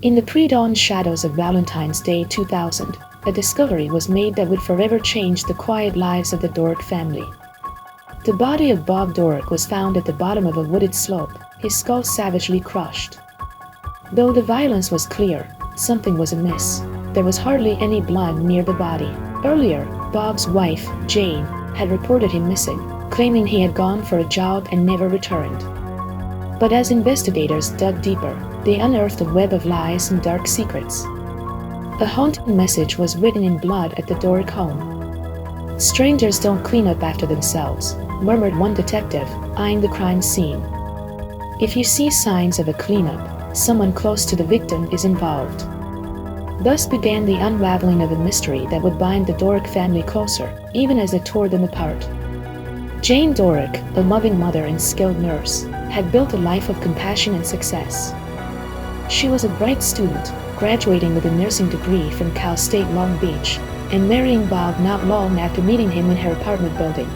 In the pre-dawn shadows of Valentine's Day 2000, a discovery was made that would forever change the quiet lives of the Doric family. The body of Bob Doric was found at the bottom of a wooded slope, his skull savagely crushed. Though the violence was clear, something was amiss. There was hardly any blood near the body. Earlier, Bob's wife, Jane, had reported him missing, claiming he had gone for a jog and never returned. But as investigators dug deeper, they unearthed a web of lies and dark secrets. A haunting message was written in blood at the Doric home. "Strangers don't clean up after themselves," murmured one detective, eyeing the crime scene. "If you see signs of a cleanup, someone close to the victim is involved." Thus began the unraveling of a mystery that would bind the Doric family closer, even as it tore them apart. Jane Doric, a loving mother and skilled nurse, had built a life of compassion and success. She was a bright student, graduating with a nursing degree from Cal State Long Beach, and marrying Bob not long after meeting him in her apartment building.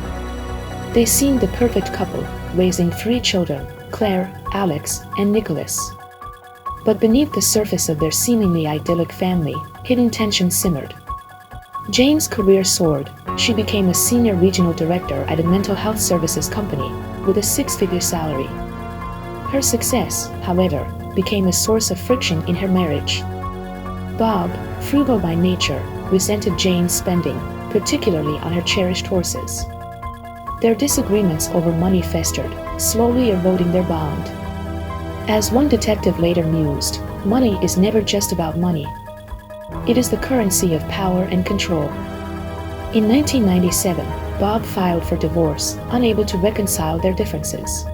They seemed the perfect couple, raising 3 children, Claire, Alex, and Nicholas. But beneath the surface of their seemingly idyllic family, hidden tension simmered. Jane's career soared. She became a senior regional director at a mental health services company, with a 6-figure salary. Her success, however, became a source of friction in her marriage. Bob, frugal by nature, resented Jane's spending, particularly on her cherished horses. Their disagreements over money festered, slowly eroding their bond. As one detective later mused, money is never just about money. It is the currency of power and control. In 1997, Bob filed for divorce, unable to reconcile their differences.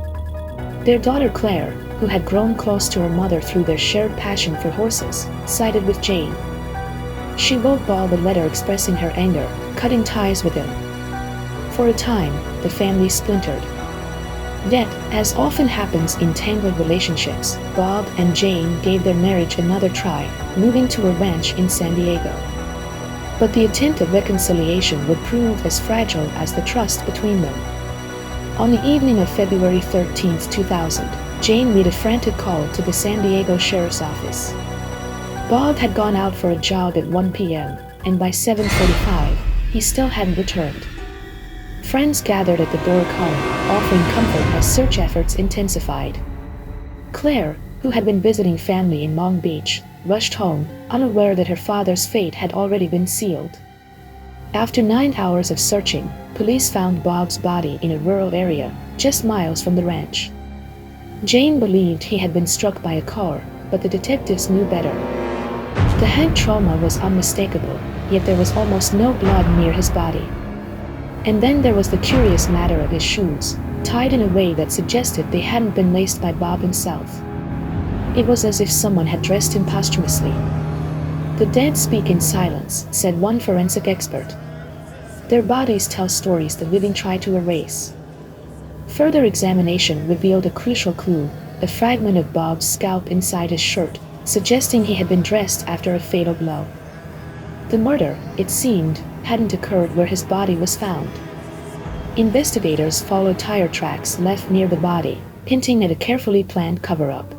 Their daughter Claire, who had grown close to her mother through their shared passion for horses, sided with Jane. She wrote Bob a letter expressing her anger, cutting ties with him. For a time, the family splintered. Yet, as often happens in tangled relationships, Bob and Jane gave their marriage another try, moving to a ranch in San Diego. But the attempt at reconciliation would prove as fragile as the trust between them. On the evening of February 13, 2000, Jane made a frantic call to the San Diego Sheriff's Office. Bob had gone out for a jog at 1 p.m., and by 7:45, he still hadn't returned. Friends gathered at the Doric home, offering comfort as search efforts intensified. Claire, who had been visiting family in Long Beach, rushed home, unaware that her father's fate had already been sealed. After 9 hours of searching, police found Bob's body in a rural area, just miles from the ranch. Jane believed he had been struck by a car, but the detectives knew better. The head trauma was unmistakable, yet there was almost no blood near his body. And then there was the curious matter of his shoes, tied in a way that suggested they hadn't been laced by Bob himself. It was as if someone had dressed him posthumously. "The dead speak in silence," said one forensic expert. "Their bodies tell stories the living try to erase." Further examination revealed a crucial clue, a fragment of Bob's scalp inside his shirt, suggesting he had been dressed after a fatal blow. The murder, it seemed, hadn't occurred where his body was found. Investigators followed tire tracks left near the body, hinting at a carefully planned cover-up.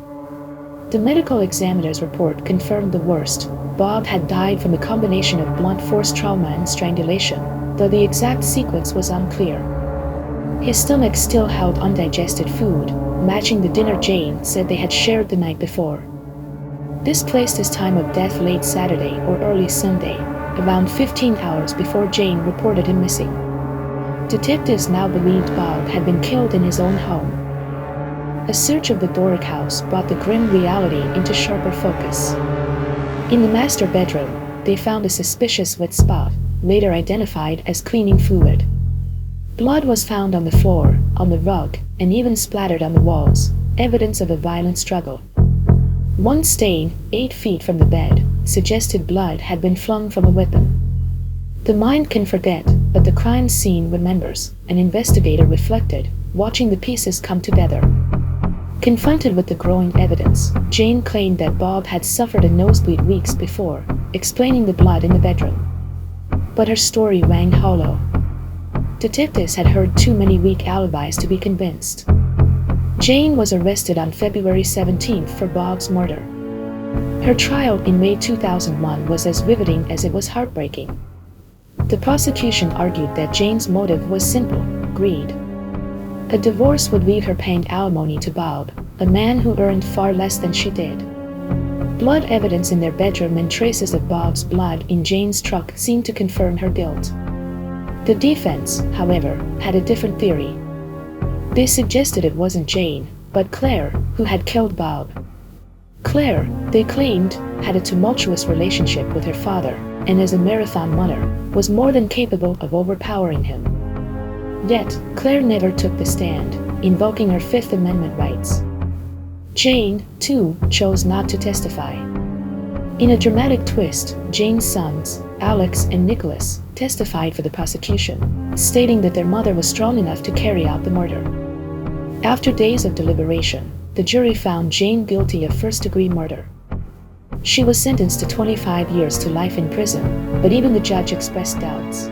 The medical examiner's report confirmed the worst. Bob had died from a combination of blunt force trauma and strangulation, though the exact sequence was unclear. His stomach still held undigested food, matching the dinner Jane said they had shared the night before. This placed his time of death late Saturday or early Sunday, around 15 hours before Jane reported him missing. Detectives now believed Bob had been killed in his own home. A search of the Doric house brought the grim reality into sharper focus. In the master bedroom, they found a suspicious wet spot, later identified as cleaning fluid. Blood was found on the floor, on the rug, and even splattered on the walls, evidence of a violent struggle. One stain, 8 feet from the bed, suggested blood had been flung from a weapon. The mind can forget, but the crime scene remembers, an investigator reflected, watching the pieces come together. Confronted with the growing evidence, Jane claimed that Bob had suffered a nosebleed weeks before, explaining the blood in the bedroom. But her story rang hollow. Detectives had heard too many weak alibis to be convinced. Jane was arrested on February 17th for Bob's murder. Her trial in May 2001 was as riveting as it was heartbreaking. The prosecution argued that Jane's motive was simple: greed. A divorce would leave her paying alimony to Bob, a man who earned far less than she did. Blood evidence in their bedroom and traces of Bob's blood in Jane's truck seemed to confirm her guilt. The defense, however, had a different theory. They suggested it wasn't Jane, but Claire, who had killed Bob. Claire, they claimed, had a tumultuous relationship with her father, and as a marathon runner, was more than capable of overpowering him. Yet, Claire never took the stand, invoking her Fifth Amendment rights. Jane, too, chose not to testify. In a dramatic twist, Jane's sons, Alex and Nicholas, testified for the prosecution, stating that their mother was strong enough to carry out the murder. After days of deliberation, the jury found Jane guilty of first-degree murder. She was sentenced to 25 years to life in prison, but even the judge expressed doubts.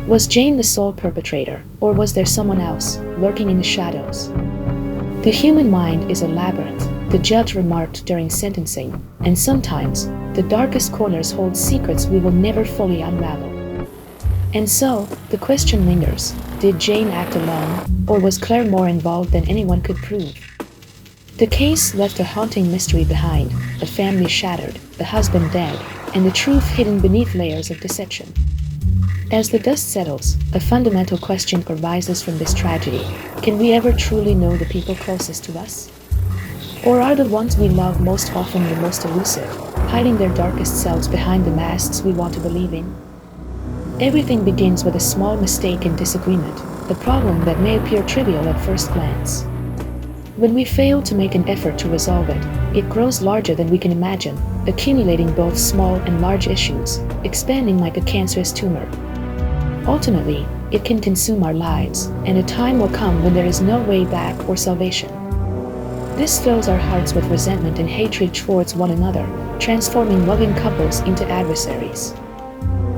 Was Jane the sole perpetrator, or was there someone else, lurking in the shadows? The human mind is a labyrinth, the judge remarked during sentencing, and sometimes, the darkest corners hold secrets we will never fully unravel. And so, the question lingers: did Jane act alone, or was Claire more involved than anyone could prove? The case left a haunting mystery behind, a family shattered, a husband dead, and the truth hidden beneath layers of deception. As the dust settles, a fundamental question arises from this tragedy: can we ever truly know the people closest to us? Or are the ones we love most often the most elusive, hiding their darkest selves behind the masks we want to believe in? Everything begins with a small mistake and disagreement, a problem that may appear trivial at first glance. When we fail to make an effort to resolve it, it grows larger than we can imagine, accumulating both small and large issues, expanding like a cancerous tumor. Ultimately, it can consume our lives, and a time will come when there is no way back or salvation. This fills our hearts with resentment and hatred towards one another, transforming loving couples into adversaries.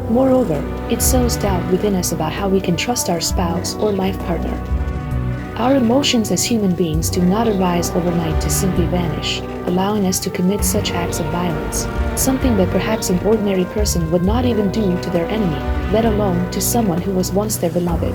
Moreover, it sows doubt within us about how we can trust our spouse or life partner. Our emotions as human beings do not arise overnight to simply vanish, allowing us to commit such acts of violence, something that perhaps an ordinary person would not even do to their enemy, let alone to someone who was once their beloved.